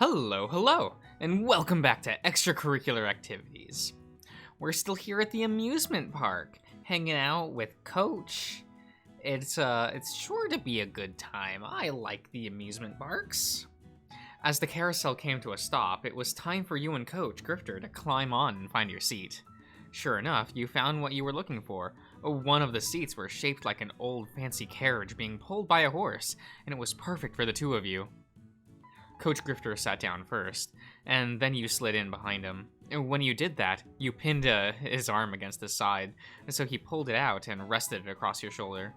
Hello, and welcome back to Extracurricular Activities. We're still here at the amusement park, hanging out with Coach. It's sure to be a good time. I like the amusement parks. As the carousel came to a stop, it was time for you and Coach Grifter to climb on and find your seat. Sure enough, you found what you were looking for. One of the seats were shaped like an old fancy carriage being pulled by a horse, and it was perfect for the two of you. Coach Grifter sat down first, and then you slid in behind him. When you did that, you pinned his arm against his side, and so he pulled it out and rested it across your shoulder.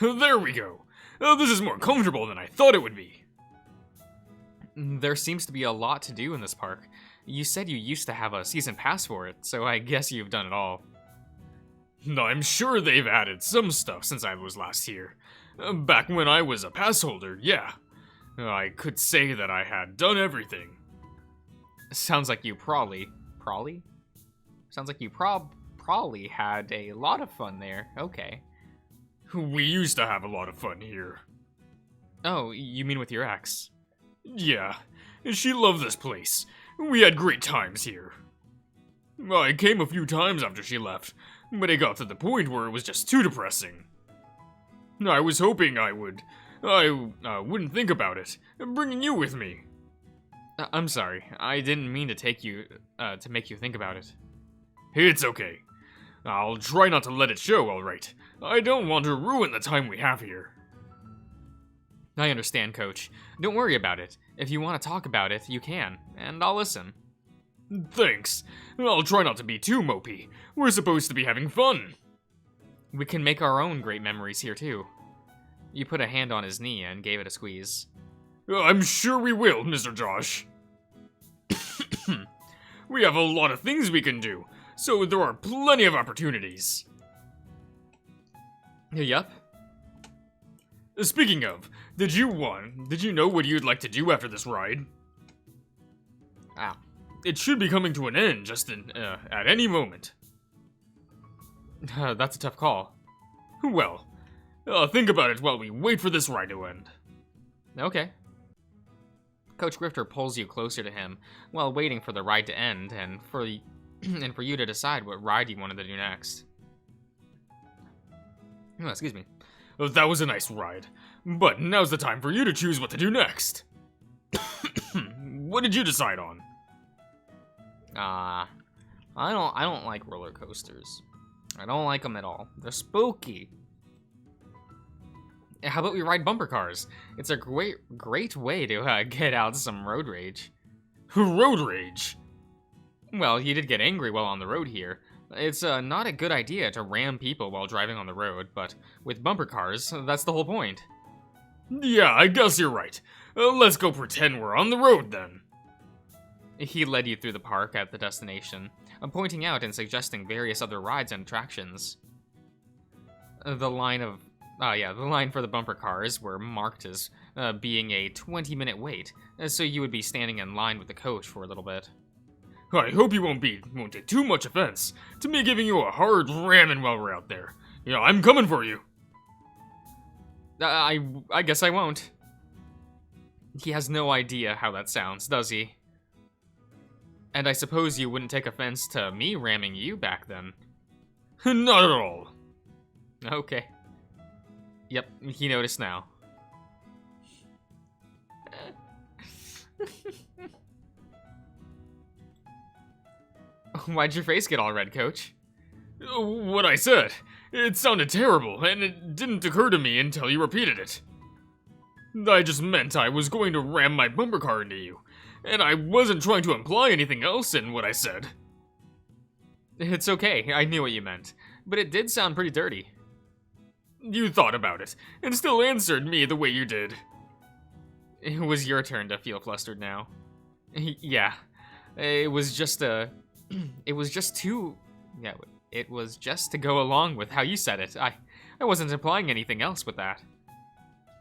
There we go. This is more comfortable than I thought it would be. There seems to be a lot to do in this park. You said you used to have a season pass for it, so I guess you've done it all. I'm sure they've added some stuff since I was last here. Back when I was a pass holder, yeah. I could say that I had done everything. Sounds like you probably had a lot of fun there. Okay. We used to have a lot of fun here. Oh, you mean with your ex? Yeah, she loved this place. We had great times here. I came a few times after she left, but it got to the point where it was just too depressing. I was hoping I wouldn't think about it, bringing you with me. I'm sorry, I didn't mean to make you think about it. It's okay. I'll try not to let it show, alright. I don't want to ruin the time we have here. I understand, Coach. Don't worry about it. If you want to talk about it, you can, and I'll listen. Thanks. I'll try not to be too mopey. We're supposed to be having fun. We can make our own great memories here, too. You put a hand on his knee and gave it a squeeze. I'm sure we will, Mr. Josh. We have a lot of things we can do, so there are plenty of opportunities. Yup. Speaking of, did you know what you'd like to do after this ride? It should be coming to an end at any moment. That's a tough call. Well, think about it while we wait for this ride to end. Okay. Coach Grifter pulls you closer to him while waiting for the ride to end and for you to decide what ride you wanted to do next. Oh, excuse me. That was a nice ride, but now's the time for you to choose what to do next. What did you decide on? I don't like roller coasters. I don't like them at all. They're spooky. How about we ride bumper cars? It's a great way to get out some road rage. Road rage? Well, you did get angry while on the road here. It's not a good idea to ram people while driving on the road, but with bumper cars, that's the whole point. Yeah, I guess you're right. Let's go pretend we're on the road then. He led you through the park at the destination, pointing out and suggesting various other rides and attractions. The line for the bumper cars were marked as being a 20-minute wait, so you would be standing in line with the coach for a little bit. I hope you won't take too much offense to me giving you a hard ramming while we're out there. I'm coming for you. I guess I won't. He has no idea how that sounds, does he? And I suppose you wouldn't take offense to me ramming you back then. Not at all. Okay. Yep, he noticed now. Why'd your face get all red, Coach? What I said. It sounded terrible, and it didn't occur to me until you repeated it. I just meant I was going to ram my bumper car into you, and I wasn't trying to imply anything else in what I said. It's okay, I knew what you meant, but it did sound pretty dirty. You thought about it, and still answered me the way you did. It was your turn to feel flustered now. Yeah, it was just to go along with how you said it. I wasn't implying anything else with that.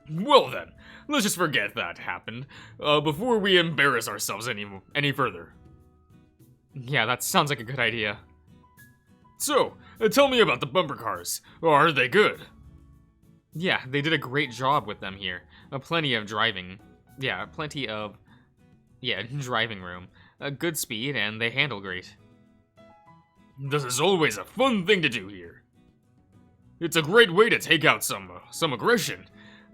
Well then, let's just forget that happened, before we embarrass ourselves any further. Yeah, that sounds like a good idea. So, tell me about the bumper cars. Are they good? Yeah, they did a great job with them here. Plenty of driving. Yeah, plenty of Yeah, driving room. Good speed, and they handle great. This is always a fun thing to do here. It's a great way to take out some aggression.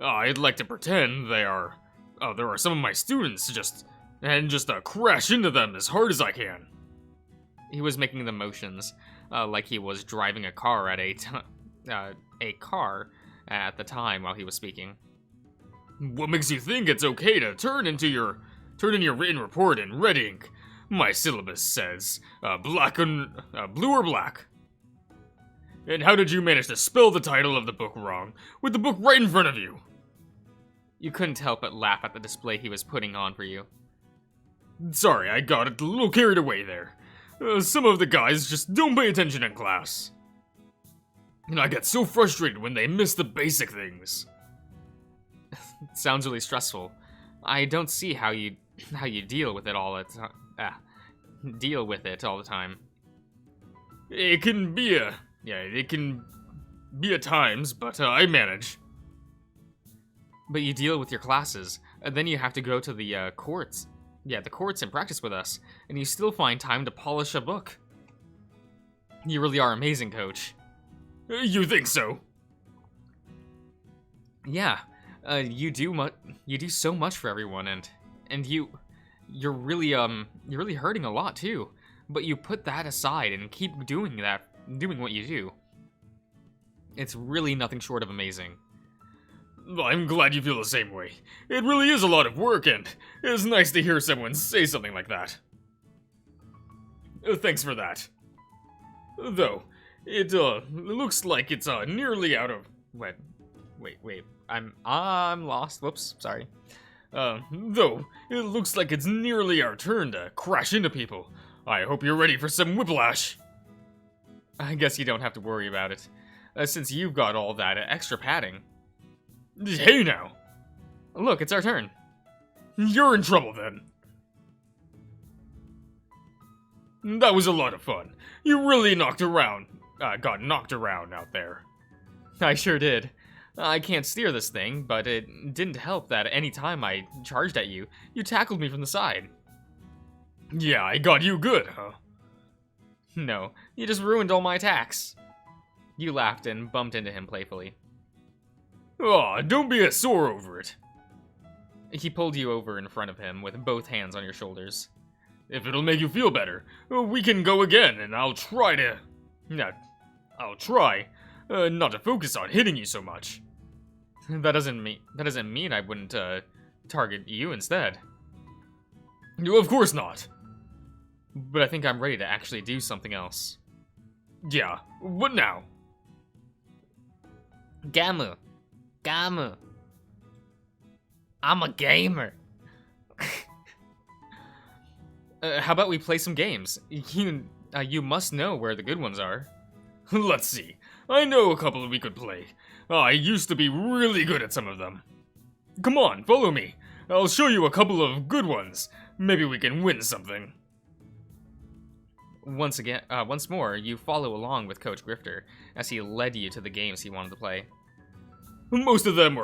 I'd like to pretend there are some of my students just crash into them as hard as I can. He was making the motions, like he was driving a car at a car at the time while he was speaking. What makes you think it's okay to turn in your written report in red ink? My syllabus says blue or black. And how did you manage to spell the title of the book wrong with the book right in front of you? You couldn't help but laugh at the display he was putting on for you. Sorry, I got a little carried away there. Some of the guys just don't pay attention in class. And I get so frustrated when they miss the basic things. It sounds really stressful. I don't see how you deal with it all the time. It can be at times, but I manage. But you deal with your classes, and then you have to go to the courts. Yeah, the courts and practice with us, and you still find time to polish a book. You really are amazing, Coach. You think so? Yeah, you do so much for everyone, and you're really hurting a lot too. But you put that aside and keep doing what you do. It's really nothing short of amazing. I'm glad you feel the same way. It really is a lot of work, and it's nice to hear someone say something like that. Thanks for that. Though, it looks like it's nearly out of... Wait. I'm lost. Whoops, sorry. Though, it looks like it's nearly our turn to crash into people. I hope you're ready for some whiplash. I guess you don't have to worry about it, since you've got all that extra padding. Hey now! Look, it's our turn. You're in trouble then. That was a lot of fun. You really got knocked around out there. I sure did. I can't steer this thing, but it didn't help that any time I charged at you, you tackled me from the side. Yeah, I got you good, huh? No, you just ruined all my attacks. You laughed and bumped into him playfully. Aw, don't be a sore over it. He pulled you over in front of him with both hands on your shoulders. If it'll make you feel better, we can go again, and I'll try not to focus on hitting you so much. That doesn't mean I wouldn't target you instead. Of course not. But I think I'm ready to actually do something else. Yeah, what now? Gamu. I'm a gamer. How about we play some games? You must know where the good ones are. Let's see. I know a couple we could play. I used to be really good at some of them. Come on, follow me. I'll show you a couple of good ones. Maybe we can win something. Once more, you follow along with Coach Grifter as he led you to the games he wanted to play. Most of them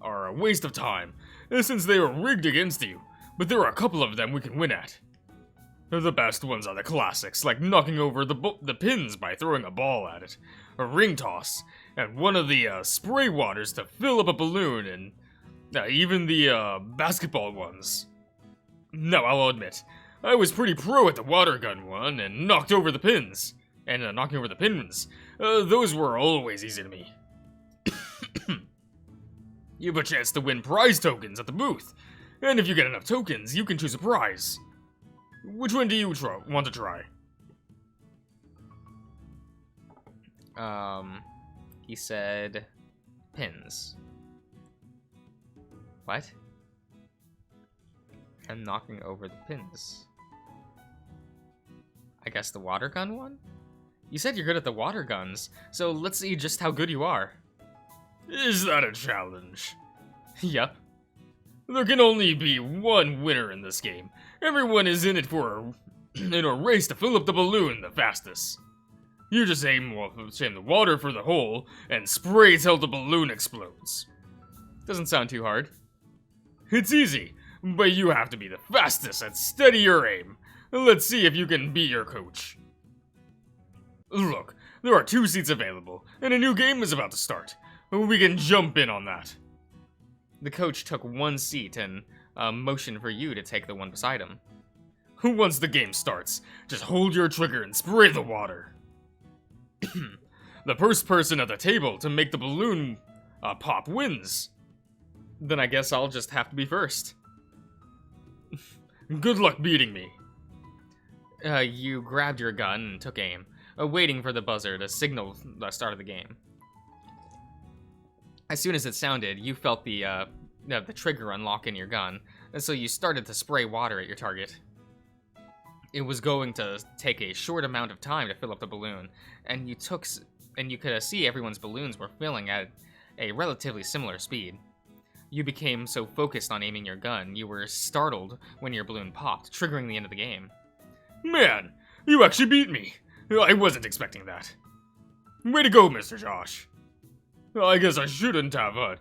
are a waste of time, since they are rigged against you, but there are a couple of them we can win at. The best ones are the classics, like knocking over the pins by throwing a ball at it, a ring toss, and one of the spray waters to fill up a balloon, and even the basketball ones. Now, I'll admit, I was pretty pro at the water gun one, and knocking over the pins. Those were always easy to me. You have a chance to win prize tokens at the booth, and if you get enough tokens, you can choose a prize. Which one do you want to try? He said pins. What? And knocking over the pins. I guess the water gun one? You said you're good at the water guns, so let's see just how good you are. Is that a challenge? Yep. There can only be one winner in this game. Everyone is in it in a race to fill up the balloon the fastest. You just aim the water for the hole and spray till the balloon explodes. Doesn't sound too hard. It's easy. but you have to be the fastest and steady your aim. Let's see if you can beat your coach. Look, there are 2 seats available, and a new game is about to start. We can jump in on that. The coach took one seat and motioned for you to take the one beside him. Once the game starts, just hold your trigger and spray the water. The first person at the table to make the balloon pop wins. Then I guess I'll just have to be first. Good luck beating me. You grabbed your gun and took aim, waiting for the buzzer to signal the start of the game. As soon as it sounded, you felt the trigger unlock in your gun, and so you started to spray water at your target. It was going to take a short amount of time to fill up the balloon, and you could see everyone's balloons were filling at a relatively similar speed. You became so focused on aiming your gun, you were startled when your balloon popped, triggering the end of the game. Man, you actually beat me. I wasn't expecting that. Way to go, Mr. Josh. I guess I shouldn't have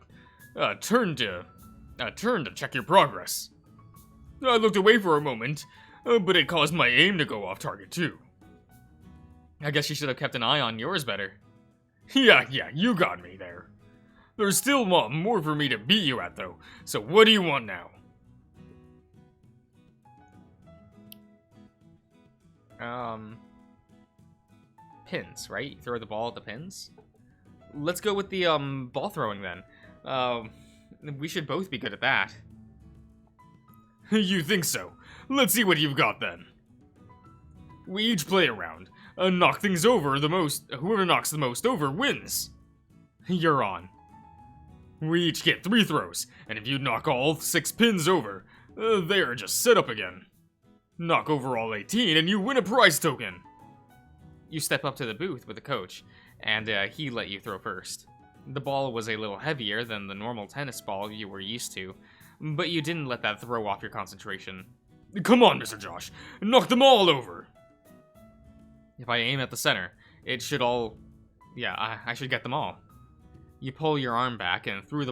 turned to check your progress. I looked away for a moment, but it caused my aim to go off target too. I guess you should have kept an eye on yours better. Yeah, you got me there. There's still more for me to beat you at though, so what do you want now? Pins, right? You throw the ball at the pins? Let's go with the, ball throwing then. We should both be good at that. You think so? Let's see what you've got then. We each play a round. Knock things over the most. Whoever knocks the most over wins. You're on. We each get 3 throws, and if you knock all 6 pins over, they are just set up again. Knock over all 18 and you win a prize token. You step up to the booth with the coach, and he let you throw first. The ball was a little heavier than the normal tennis ball you were used to, but you didn't let that throw off your concentration. Come on, Mr. Josh, knock them all over. If I aim at the center, it should all... Yeah, I should get them all. You pull your arm back and threw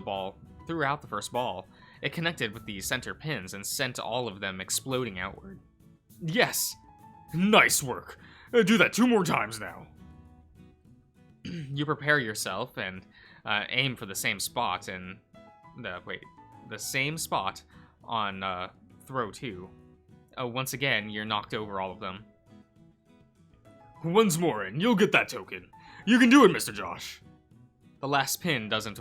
out the first ball. It connected with the center pins and sent all of them exploding outward. Yes! Nice work. Do that 2 more times now. You prepare yourself and aim for the same spot and... the same spot on throw 2. Once again, you're knocked over all of them. Once more and you'll get that token. You can do it, Mr. Josh. The last pin doesn't,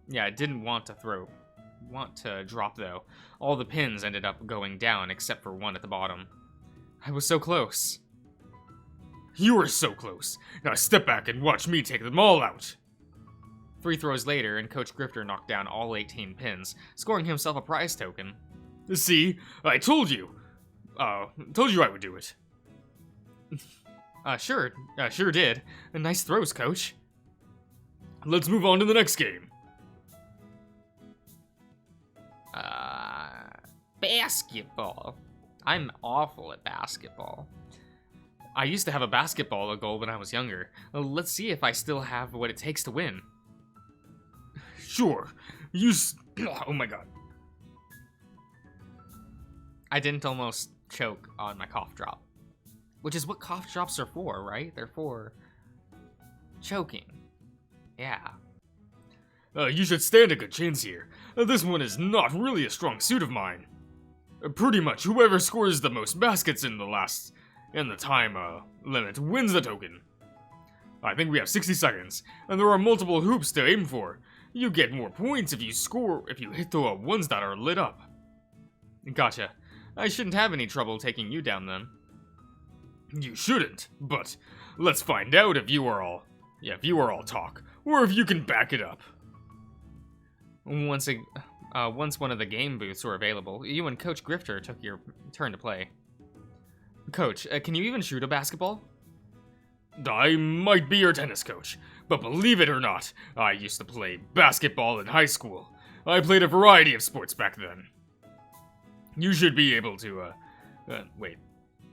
it didn't want to drop though. All the pins ended up going down except for one at the bottom. I was so close. You were so close. Now step back and watch me take them all out. 3 throws later, and Coach Grifter knocked down all 18 pins, scoring himself a prize token. See? I told you. Told you I would do it. Sure did. Nice throws, Coach. Let's move on to the next game. Basketball. I'm awful at basketball. I used to have a basketball goal when I was younger. Let's see if I still have what it takes to win. Sure. Oh my god. I didn't almost choke on my cough drop. Which is what cough drops are for, right? They're for choking. Yeah. You should stand a good chance here. This one is not really a strong suit of mine. Pretty much whoever scores the most baskets in the time limit wins the token. I think we have 60 seconds, and there are multiple hoops to aim for. You get more points if you hit the ones that are lit up. Gotcha. I shouldn't have any trouble taking you down then. You shouldn't, but let's find out if you are all talk, or if you can back it up. Once one of the game booths were available, you and Coach Grifter took your turn to play. Coach, can you even shoot a basketball? I might be your tennis coach, but believe it or not, I used to play basketball in high school. I played a variety of sports back then. You should be able to,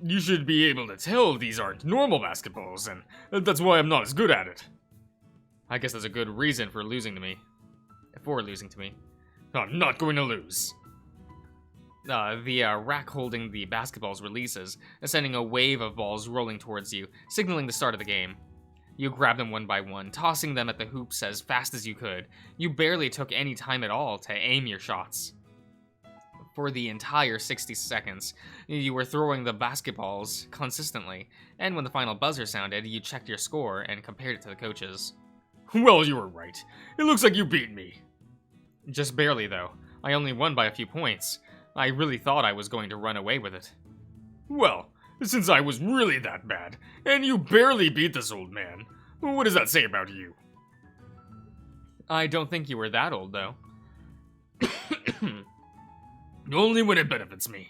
You should be able to tell these aren't normal basketballs, and that's why I'm not as good at it. I guess that's a good reason for losing to me. I'm not going to lose. The rack holding the basketballs releases, sending a wave of balls rolling towards you, signaling the start of the game. You grabbed them one by one, tossing them at the hoops as fast as you could. You barely took any time at all to aim your shots. For the entire 60 seconds, you were throwing the basketballs consistently, and when the final buzzer sounded, you checked your score and compared it to the coach's. Well, you were right. It looks like you beat me. Just barely, though. I only won by a few points. I really thought I was going to run away with it. Well, since I was really that bad, and you barely beat this old man, what does that say about you? I don't think you were that old, though. Only when it benefits me.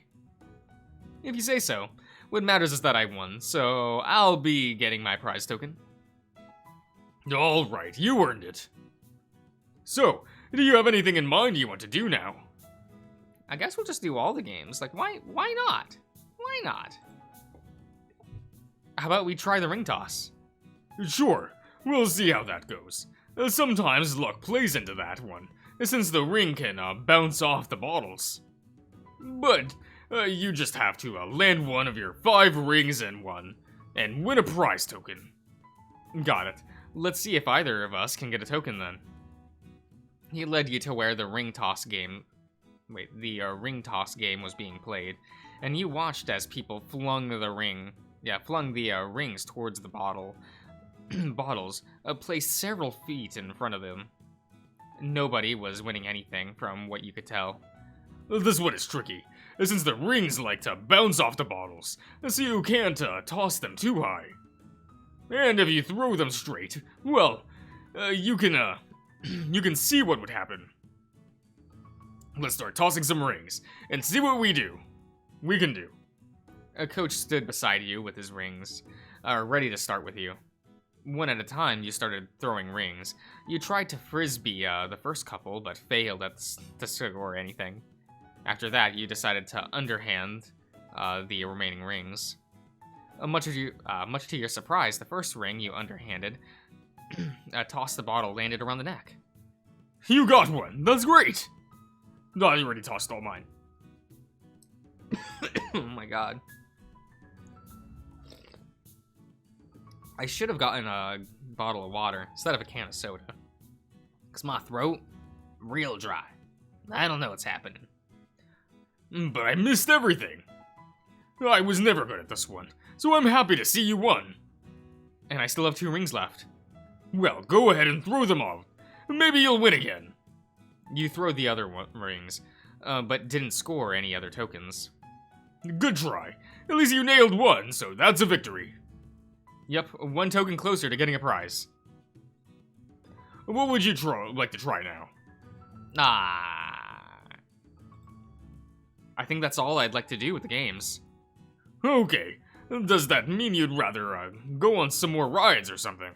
If you say so. What matters is that I won, so I'll be getting my prize token. All right, you earned it. So, do you have anything in mind you want to do now? I guess we'll just do all the games. Like, why not? Why not? How about we try the ring toss? Sure, we'll see how that goes. Sometimes luck plays into that one, since the ring can bounce off the bottles. But you just have to land one of your 5 rings in one, and win a prize token. Got it. Let's see if either of us can get a token then. He led you to where the ring toss game was being played, and you watched as people flung the rings towards the bottles, placed several feet in front of them. Nobody was winning anything, from what you could tell. This one is tricky, since the rings like to bounce off the bottles, so you can't toss them too high. And if you throw them straight, well, you can see what would happen. Let's start tossing some rings, and see what we can do. A coach stood beside you with his rings, ready to start with you. One at a time, you started throwing rings. You tried to frisbee the first couple, but failed to score anything. After that, you decided to underhand the remaining rings. Much to your surprise, the first ring you underhanded tossed the bottle, landed around the neck. You got one! That's great! No, I already tossed all mine. Oh my god. I should have gotten a bottle of water instead of a can of soda. Cause my throat, real dry. I don't know what's happening. But I missed everything. I was never good at this one, so I'm happy to see you won. And I still have 2 rings left. Well, go ahead and throw them all. Maybe you'll win again. You throw the other rings, but didn't score any other tokens. Good try. At least you nailed one, so that's a victory. Yep, 1 token closer to getting a prize. What would you like to try now? I think that's all I'd like to do with the games. Okay. Does that mean you'd rather go on some more rides or something?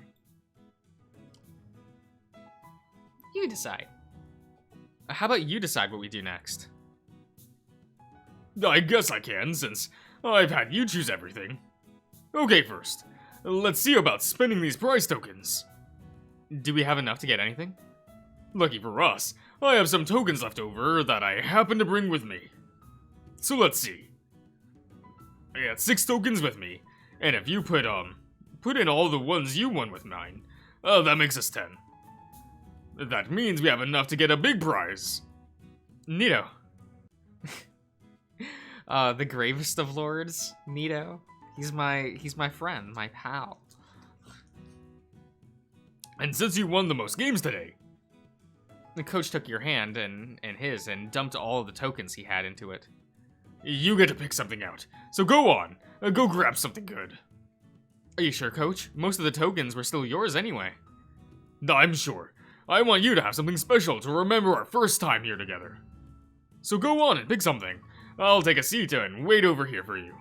You decide. How about you decide what we do next? I guess I can, since I've had you choose everything. Okay, first, let's see about spending these prize tokens. Do we have enough to get anything? Lucky for us, I have some tokens left over that I happen to bring with me. So let's see. I got 6 tokens with me, and if you put in all the ones you won with mine, that makes us 10. That means we have enough to get a big prize. Neato. The gravest of lords, Neato. He's my friend, my pal. And since you won the most games today, the coach took your hand and his and dumped all of the tokens he had into it. You get to pick something out. So go on, go grab something good. Are you sure, coach? Most of the tokens were still yours anyway. I'm sure. I want you to have something special to remember our first time here together. So go on and pick something. I'll take a seat and wait over here for you.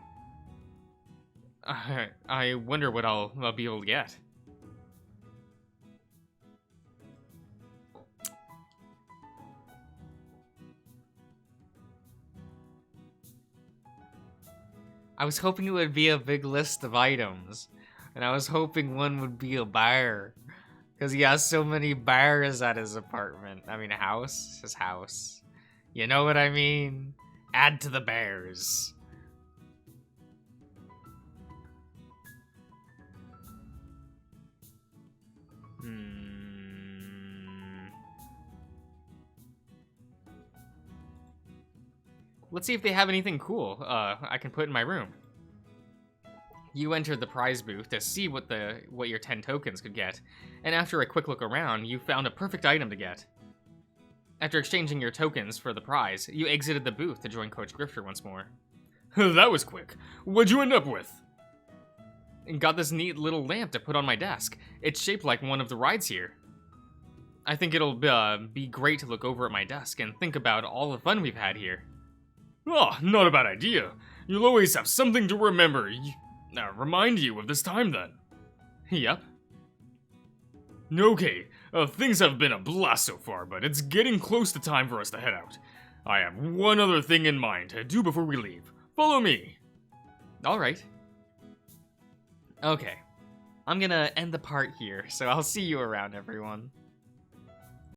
I wonder what I'll be able to get. I was hoping it would be a big list of items. And I was hoping one would be a bar. Because he has so many bars at his apartment. I mean, house? His house. You know what I mean? Add to the bears. Let's see if they have anything cool I can put in my room. You entered the prize booth to see what your 10 tokens could get, and after a quick look around, you found a perfect item to get. After exchanging your tokens for the prize, you exited the booth to join Coach Grifter once more. That was quick. What'd you end up with? And got this neat little lamp to put on my desk. It's shaped like one of the rides here. I think it'll be great to look over at my desk and think about all the fun we've had here. Oh, not a bad idea. You'll always have something to remember. Remind you of this time then. Yep. Okay, things have been a blast so far, but it's getting close to time for us to head out. I have one other thing in mind to do before we leave. Follow me. Alright. Okay. I'm gonna end the part here, so I'll see you around, everyone.